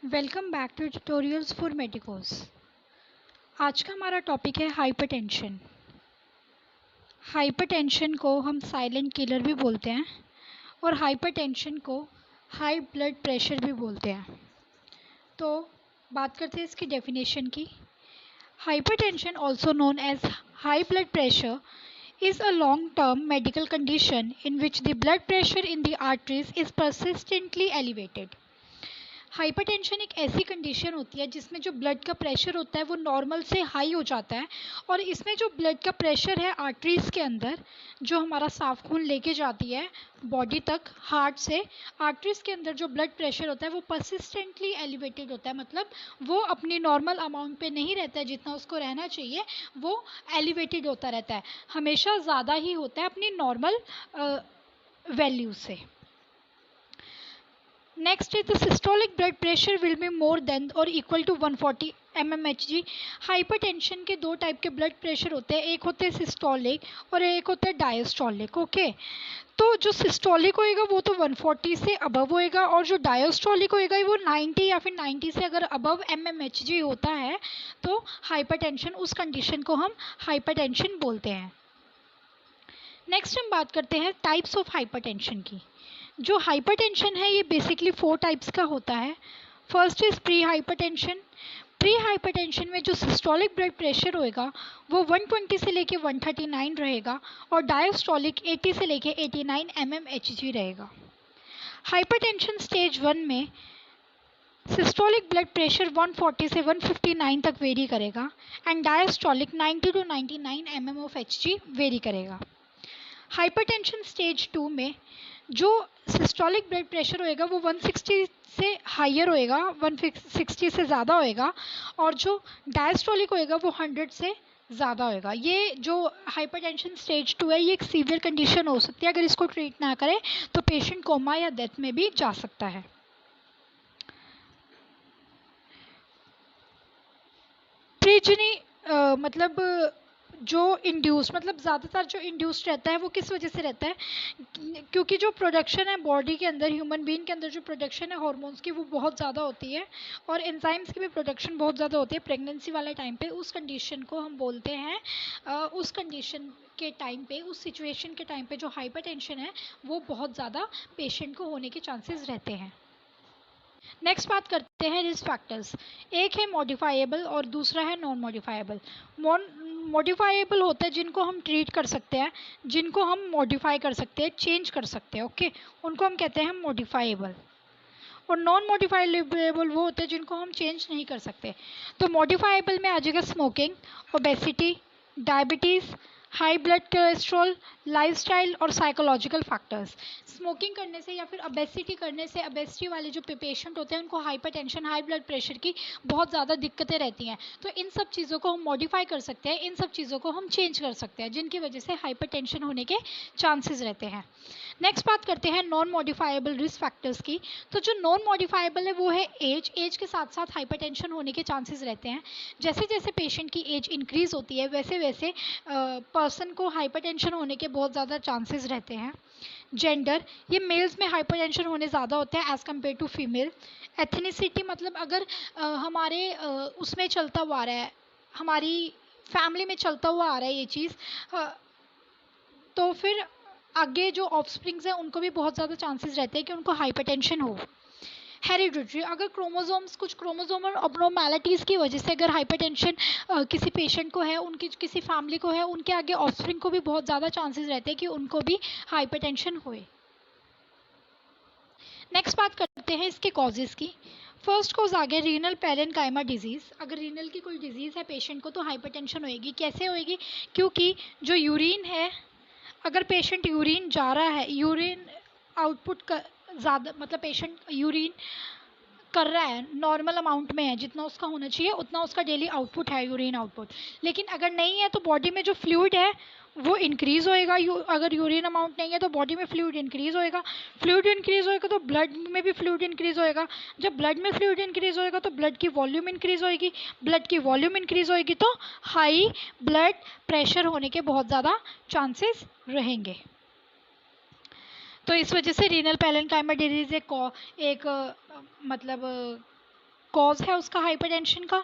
Welcome back to tutorials for medicos. आज का हमारा टॉपिक है हाइपरटेंशन। हाइपरटेंशन को हम साइलेंट किलर भी बोलते हैं और हाइपरटेंशन को हाई ब्लड प्रेशर भी बोलते हैं। तो बात करते हैं इसकी डेफिनेशन की। Hypertension also known as high blood pressure is a long-term medical condition in which the blood pressure in the arteries is persistently elevated. Hypertension एक ऐसी कंडीशन होती है जिसमें जो ब्लड का प्रेशर होता है वो नॉर्मल से हाई हो जाता है, और इसमें जो ब्लड का प्रेशर है आर्टरीज के अंदर, जो हमारा साफ खून लेके जाती है बॉडी तक हार्ट से, आर्टरीज के अंदर जो ब्लड प्रेशर होता है वो परसिस्टेंटली एलिवेटेड होता है। मतलब वो अपनी नॉर्मल अमाउंट पे नहीं रहता है, जितना उसको रहना चाहिए वो एलिवेटेड होता रहता है, हमेशा ज़्यादा ही होता है अपनी नॉर्मल वैल्यू से। Next is the systolic blood pressure will be more than or equal to 140 mmHg। Hypertension के दो टाइप के ब्लड प्रेशर होते हैं, एक होते हैं सिस्टोलिक और एक होता है डायस्टोलिक। ओके, तो जो सिस्टोलिक होएगा वो तो 140 से अबव होएगा, और जो डायस्टोलिक होएगा वो 90 या फिर 90 से अगर अबव mmHg होता है तो हाइपरटेंशन, उस कंडीशन को हम हाइपरटेंशन बोलते हैं। नेक्स्ट हम बात करते हैं टाइप्स ऑफ हाइपरटेंशन की। जो हाइपरटेंशन है ये बेसिकली 4 टाइप्स का होता है। First is pre hypertension. Pre hypertension में जो सिस्टोलिक ब्लड प्रेशर होएगा वो 120 से लेके 139 रहेगा, और डायस्टोलिक 80 से लेके 89 mmHg रहेगा। हाइपरटेंशन स्टेज 1 में सिस्टोलिक ब्लड प्रेशर 140 से 159 तक वेरी करेगा, and diastolic 90 to 99 mmHg very करेगा। हाइपरटेंशन स्टेज 2 में जो सिस्टोलिक ब्लड प्रेशर होएगा वो 160 से हायर होएगा, 160 से ज़्यादा होएगा, और जो डायस्टोलिक होएगा वो 100 से ज़्यादा होएगा। ये जो हाइपरटेंशन स्टेज 2 है ये एक सीवियर कंडीशन हो सकती है, अगर इसको ट्रीट ना करें तो पेशेंट कोमा या डेथ में भी जा सकता है। प्रीजनी मतलब जो इंड्यूस, मतलब ज़्यादातर जो इंड्यूस्ड रहता है वो किस वजह से रहता है, क्योंकि जो प्रोडक्शन है बॉडी के अंदर, ह्यूमन बीइंग के अंदर जो प्रोडक्शन है हार्मोन्स की वो बहुत ज़्यादा होती है, और एंजाइम्स की भी प्रोडक्शन बहुत ज़्यादा होती है प्रेगनेंसी वाले टाइम पे। उस कंडीशन को हम बोलते हैं, उस कंडीशन के टाइम पे, उस सिचुएशन के टाइम पे जो हाइपरटेंशन है वो बहुत ज़्यादा पेशेंट को होने के चांसेस रहते हैं। नेक्स्ट बात करते हैं रिस्क फैक्टर्स। एक है मॉडिफाइएबल और दूसरा है नॉन मॉडिफाइएबल। मॉडिफाइएबल होता है जिनको हम ट्रीट कर सकते हैं, जिनको हम मॉडिफाई कर सकते हैं, चेंज कर सकते हैं, ओके, उनको हम कहते हैं मॉडिफाइएबल। और नॉन मॉडिफाइएबल वो होते हैं जिनको हम चेंज नहीं कर सकते। तो मॉडिफाइएबल में आ जाएगा smoking, obesity, diabetes, high blood cholesterol, lifestyle और साइकोलॉजिकल फैक्टर्स। स्मोकिंग करने से या फिर ओबेसिटी करने से, ओबेसिटी वाले जो पेशेंट होते हैं उनको हाइपरटेंशन, हाई ब्लड प्रेशर की बहुत ज़्यादा दिक्कतें रहती हैं, तो इन सब चीज़ों को हम मॉडिफाई कर सकते हैं, इन सब चीज़ों को हम चेंज कर सकते हैं, जिनकी वजह से हाइपरटेंशन होने के चांसेस रहते हैं। नेक्स्ट बात करते हैं नॉन मॉडिफाइबल रिस्क फैक्टर्स की। तो जो नॉन मॉडिफाइबल है वो है एज के साथ साथ हाइपरटेंशन होने के चांसेस रहते हैं। जैसे जैसे पेशेंट की एज इंक्रीज होती है वैसे वैसे पर्सन को हाइपरटेंशन होने के बहुत ज़्यादा चांसेस रहते हैं। जेंडर, ये मेल्स में हाइपरटेंशन होने ज़्यादा होते हैं as compare to female. Ethnicity, मतलब अगर हमारे उसमें चलता हुआ आ रहा है, हमारी फैमिली में चलता हुआ आ रहा है ये चीज़, तो फिर आगे जो ऑफस्प्रिंग्स हैं उनको भी बहुत ज़्यादा चांसेस रहते हैं कि उनको हाइपरटेंशन हो। हेरिडिटरी, अगर क्रोमोसोम्स, कुछ क्रोमोसोमल अबनॉर्मैलिटीज़ की वजह से अगर हाइपरटेंशन किसी पेशेंट को है, उनकी किसी फैमिली को है, उनके आगे ऑफस्प्रिंग को भी बहुत ज़्यादा चांसेस रहते हैं कि उनको भी हाइपरटेंशन होए। नेक्स्ट बात करते हैं इसके कॉजेज़ की। फर्स्ट कॉज आ गया रीनल पैरेनकाइमा डिजीज़। अगर रीनल की कोई डिजीज़ है पेशेंट को तो हाइपरटेंशन होएगी। कैसे होएगी? क्योंकि जो यूरिन है, अगर पेशेंट यूरिन जा रहा है, यूरिन आउटपुट का ज़्यादा, मतलब पेशेंट यूरिन कर रहा है, नॉर्मल अमाउंट में है, जितना उसका होना चाहिए उतना उसका डेली आउटपुट है, यूरिन आउटपुट, लेकिन अगर नहीं है तो बॉडी में जो फ्लूइड है वो इंक्रीज़ होएगा। अगर यूरिन अमाउंट नहीं है तो बॉडी में फ्लूइड इंक्रीज़ होएगा, फ्लूइड इंक्रीज़ होएगा तो ब्लड में भी फ्लूइड इंक्रीज़ होएगा। जब ब्लड में फ्लूइड इंक्रीज़ होएगा तो ब्लड की वॉल्यूम इंक्रीज़ होएगी, ब्लड की वॉल्यूम इंक्रीज़ होएगी तो हाई ब्लड प्रेशर होने के बहुत ज़्यादा चांसेस रहेंगे। तो इस वजह से रीनल पैरेन्काइमा डिजीज एक मतलब कॉज है उसका हाइपरटेंशन का।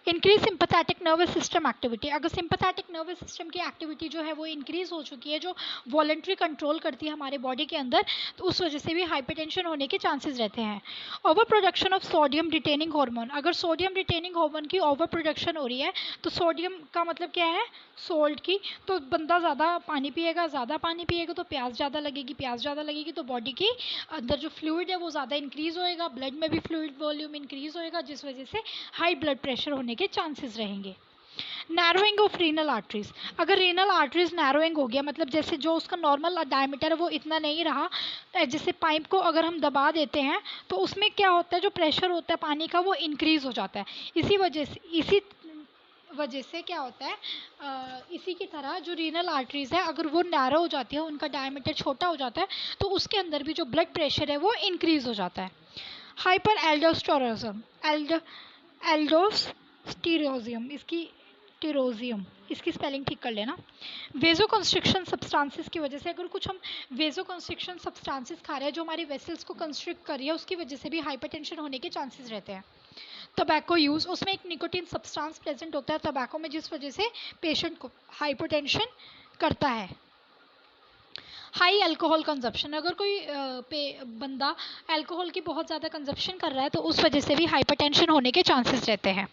Increase sympathetic nervous system activity, अगर सिंपैथेटिक नर्वस सिस्टम की एक्टिविटी जो है वो इंक्रीज हो चुकी है, जो वॉलंटरी कंट्रोल करती है हमारे बॉडी के अंदर, तो उस वजह से भी हाइपरटेंशन होने के चांसेस रहते हैं। Over production of sodium retaining hormone, अगर सोडियम रिटेनिंग हार्मोन की ओवर प्रोडक्शन हो रही है, तो सोडियम का मतलब क्या है, सोल्ट की, तो बंदा ज़्यादा पानी पिएगा, ज़्यादा पानी पिएगा तो प्यास ज़्यादा लगेगी, प्यास ज़्यादा लगेगी तो बॉडी की अंदर जो फ्लूइड है वो ज़्यादा इंक्रीज होएगा, ब्लड में भी फ्लूइड वॉल्यूम इंक्रीज होएगा, जिस वजह से हाई ब्लड प्रेशर होने के चांसेस रहेंगे। नैरोइंग ऑफ रीनल आर्टरीज, अगर रीनल आर्टरीज नैरोइंग हो गया, मतलब जैसे जो उसका नॉर्मल डायमीटर है वो इतना नहीं रहा, जैसे पाइप को अगर हम दबा देते हैं तो उसमें क्या होता है, जो प्रेशर होता है पानी का वो इंक्रीज हो जाता है। इसी वजह से क्या होता है, इसी की तरह जो रीनल आर्टरीज है अगर वो नैरो हो जाती है, उनका डायमीटर छोटा हो जाता है, तो उसके अंदर भी जो ब्लड प्रेशर है वो इंक्रीज हो जाता है। हाइपर एल्डोस्टेरोनिज्म, एल्डोस्टीरोजियम, इसकी स्पेलिंग ठीक कर लेना। वेजोकंस्ट्रिक्शन सब्सटेंसेस की वजह से, अगर कुछ हम वेजोकंस्ट्रिक्शन सब्सटेंसेस खा रहे हैं जो हमारी वेसल्स को कंस्ट्रिक्ट कर रही है, उसकी वजह से भी हाइपरटेंशन होने के चांसेस रहते हैं। टबैको यूज़, उसमें एक निकोटीन सब्सटेंस प्रेजेंट होता है टबैको में, जिस वजह से पेशेंट को हाइपरटेंशन करता है। हाई अल्कोहल कंजप्शन, अगर कोई बंदा अल्कोहल की बहुत ज़्यादा कंजप्शन कर रहा है तो उस वजह से भी हाइपरटेंशन होने के चांसेस रहते हैं।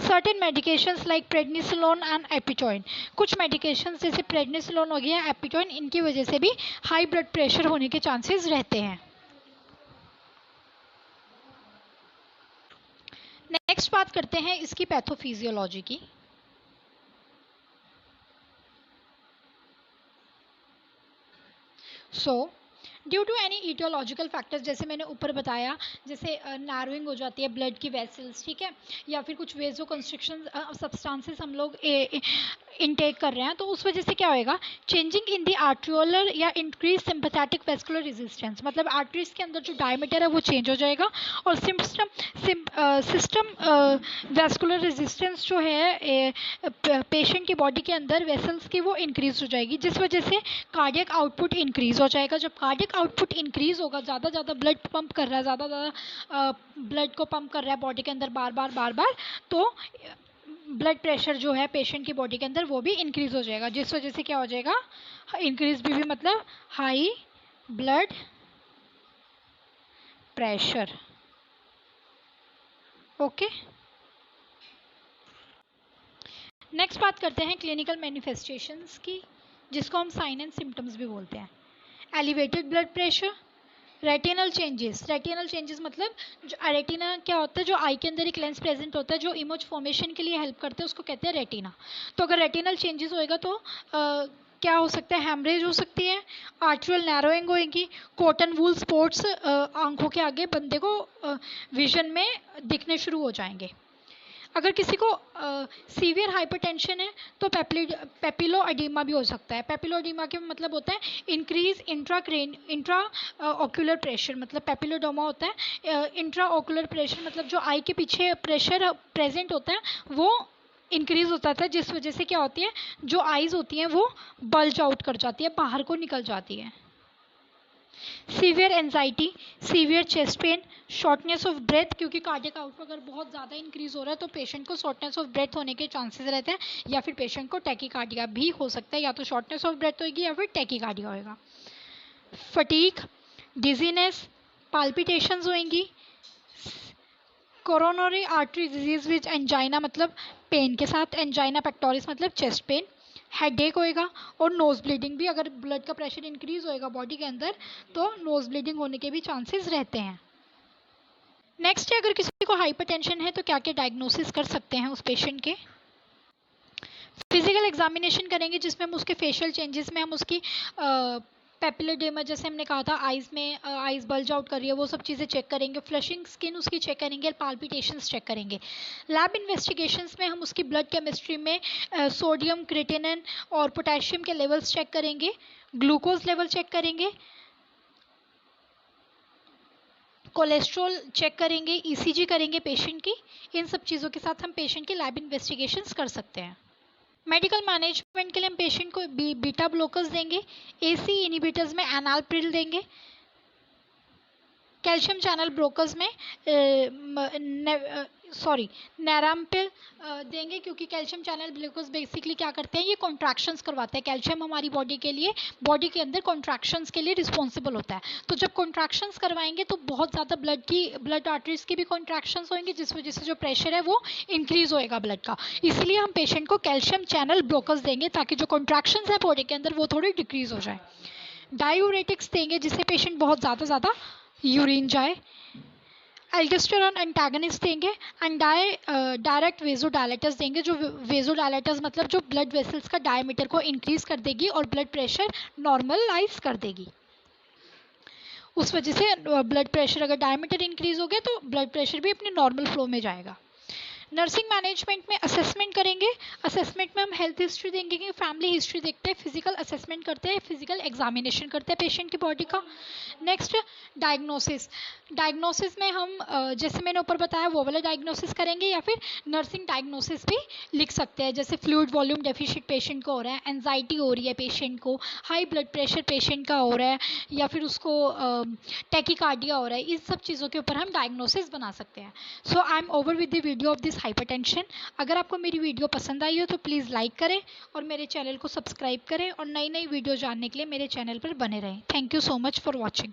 Certain medications like prednisolone and eptoin, कुछ मेडिकेशंस जैसे प्रेडनिसोलोन हो गया, एपिटोइन, इनकी वजह से भी हाई ब्लड प्रेशर होने के चांसेस रहते हैं। नेक्स्ट बात करते हैं इसकी पैथोफिजियोलॉजी की। Due to any etiological factors, जैसे मैंने ऊपर बताया, जैसे नैरोइंग हो जाती है ब्लड की वेसल्स, ठीक है, या फिर कुछ वेजो कंस्ट्रिक्शन सब्सटेंसेस हम लोग इनटेक कर रहे हैं, तो उस वजह से क्या होएगा, चेंजिंग इन द आर्ट्रियोलर या इंक्रीज सिंपैथेटिक वेस्कुलर रेजिस्टेंस, मतलब आर्टरीज के अंदर जो डायमीटर है वो चेंज हो जाएगा, और सिस्टम वेस्कुलर रेजिस्टेंस जो है पेशेंट की बॉडी के अंदर वेसल्स की वो इंक्रीज हो जाएगी, जिस वजह से कार्डियक आउटपुट इंक्रीज हो जाएगा। जब कार्डियक आउटपुट इंक्रीज होगा, ज़्यादा ब्लड पंप कर रहा है, ज़्यादा ब्लड को पंप कर रहा है बॉडी के अंदर बार बार, तो ब्लड प्रेशर जो है पेशेंट की बॉडी के अंदर वो भी इंक्रीज हो जाएगा, जिस वजह से क्या हो जाएगा, इंक्रीज भी मतलब high blood pressure. Okay, next बात करते हैं क्लिनिकल मैनिफेस्टेशंस की, जिसको हम साइन एंड सिम्टम्स भी बोलते हैं। Elevated blood pressure, retinal changes मतलब जो रेटिना क्या होता है, जो आई के अंदर एक लेंस प्रेजेंट होता है जो इमेज फॉर्मेशन के लिए हेल्प करते हैं, उसको कहते हैं रेटिना। तो अगर रेटिनल चेंजेस होएगा तो क्या हो सकता है, हैमरेज हो सकती है, आर्टरियल नैरोइंग होएगी, कॉटन वूल स्पॉट्स आंखों के आगे बंदे को विजन में दिखने शुरू हो जाएंगे। अगर किसी को सीवियर हाइपरटेंशन है तो पेपिलो एडिमा भी हो सकता है। पेपिलो एडिमा के मतलब होता है इंक्रीज इंट्रा ऑक्यूलर प्रेशर, मतलब पेपिलोडोमा होता है इंट्रा ऑक्यूलर प्रेशर, मतलब जो आई के पीछे प्रेशर प्रेजेंट होता है वो इंक्रीज होता था, जिस वजह से क्या होती है, जो आईज होती हैं वो बल्ज आउट कर जाती है, बाहर को निकल जाती है। Severe anxiety, severe chest pain, shortness of breath, क्योंकि कार्डियक आउटपुट अगर बहुत ज़्यादा इंक्रीज हो रहा है तो पेशेंट को शॉर्टनेस ऑफ ब्रेथ होने के चांसेस रहते हैं, या फिर पेशेंट को टैकीकार्डिया भी हो सकता है, या तो शॉर्टनेस ऑफ ब्रेथ होगी या फिर टैकीकार्डिया होएगा। फटीक, डिजीनेस, पाल्पिटेशंस होंगी, coronary artery disease which angina, मतलब पेन के साथ, एंजाइना पेक्टोरिस मतलब चेस्ट पेन, हेडेक होएगा, और नोज़ ब्लीडिंग भी, अगर ब्लड का प्रेशर इंक्रीज होएगा बॉडी के अंदर तो नोज़ ब्लीडिंग होने के भी चांसेस रहते हैं। नेक्स्ट है, अगर किसी को हाइपरटेंशन है तो क्या क्या डायग्नोसिस कर सकते हैं उस पेशेंट के। फिजिकल एग्जामिनेशन करेंगे जिसमें हम उसके फेशियल चेंजेस में हम उसकी पेपिलोडेमा, जैसे हमने कहा था आइज़ में आइज़ बल्ज आउट कर रही है, वो सब चीज़ें चेक करेंगे, फ्लशिंग स्किन उसकी चेक करेंगे, पाल्पिटेशंस चेक करेंगे। लैब इन्वेस्टिगेशंस में हम उसकी ब्लड केमिस्ट्री में सोडियम, क्रिएटिनिन और पोटेशियम के लेवल्स चेक करेंगे, ग्लूकोज लेवल चेक करेंगे, कोलेस्ट्रॉल चेक करेंगे, ईसीजी करेंगे पेशेंट की। इन सब चीज़ों के साथ हम पेशेंट की लैब इन्वेस्टिगेशंस कर सकते हैं। मेडिकल मैनेजमेंट के लिए हम पेशेंट को बीटा ब्लॉकर्स देंगे, एसी इनिबिटर्स में एनालप्रिल देंगे, कैल्शियम चैनल ब्रोकर्स में नैराम्पिल देंगे, क्योंकि कैल्शियम चैनल ब्रोकर्स बेसिकली क्या करते हैं, ये कॉन्ट्रैक्शंस करवाते हैं। कैल्शियम हमारी बॉडी के लिए, बॉडी के अंदर कॉन्ट्रैक्शंस के लिए रिस्पॉन्सिबल होता है। तो जब कॉन्ट्रैक्शंस करवाएंगे तो बहुत ज़्यादा ब्लड आर्टरीज की भी कॉन्ट्रैक्शंस होंगे, जिस वजह से जो प्रेशर है वो इंक्रीज होएगा ब्लड का। इसलिए हम पेशेंट को कैल्शियम चैनल ब्रोकर्स देंगे ताकि जो कॉन्ट्रैक्शंस है बॉडी के अंदर वो थोड़ी डिक्रीज हो जाए। डायूरेटिक्स देंगे जिससे पेशेंट बहुत ज़्यादा यूरिन जाए। एल्डोस्टेरोन एंटागनिस्ट देंगे एंड डायरेक्ट वेजोडायलेटर्स देंगे, जो वेजोडायलेटर्स मतलब जो ब्लड वेसल्स का डायमीटर को इंक्रीज कर देगी और ब्लड प्रेशर नॉर्मलाइज कर देगी। उस वजह से ब्लड प्रेशर, अगर डायमीटर इंक्रीज हो गया तो ब्लड प्रेशर भी अपने नॉर्मल फ्लो में जाएगा। नर्सिंग मैनेजमेंट में असेसमेंट करेंगे। असेसमेंट में हम हेल्थ हिस्ट्री देंगे, कि फैमिली हिस्ट्री देखते हैं, फिजिकल असेसमेंट करते हैं, फिजिकल एग्जामिनेशन करते हैं पेशेंट की बॉडी का। Next diagnosis. डायग्नोसिस में हम जैसे मैंने ऊपर बताया वो वाला डायग्नोसिस करेंगे, या फिर नर्सिंग डायग्नोसिस भी लिख सकते हैं, जैसे फ्लूइड वॉल्यूम डेफिशिएंट पेशेंट को हो रहा है, एंजाइटी हो रही है पेशेंट को, हाई ब्लड प्रेशर पेशेंट का हो रहा है, या फिर उसको टैकीकार्डिया हो रहा है। इन सब चीज़ों के ऊपर हम डायग्नोसिस बना सकते हैं। So I am over with the video of this hypertension. अगर आपको मेरी वीडियो पसंद आई हो तो प्लीज़ लाइक करें और मेरे चैनल को सब्सक्राइब करें, और नई नई वीडियो जानने के लिए मेरे चैनल पर बने रहें। Thank you so much for watching.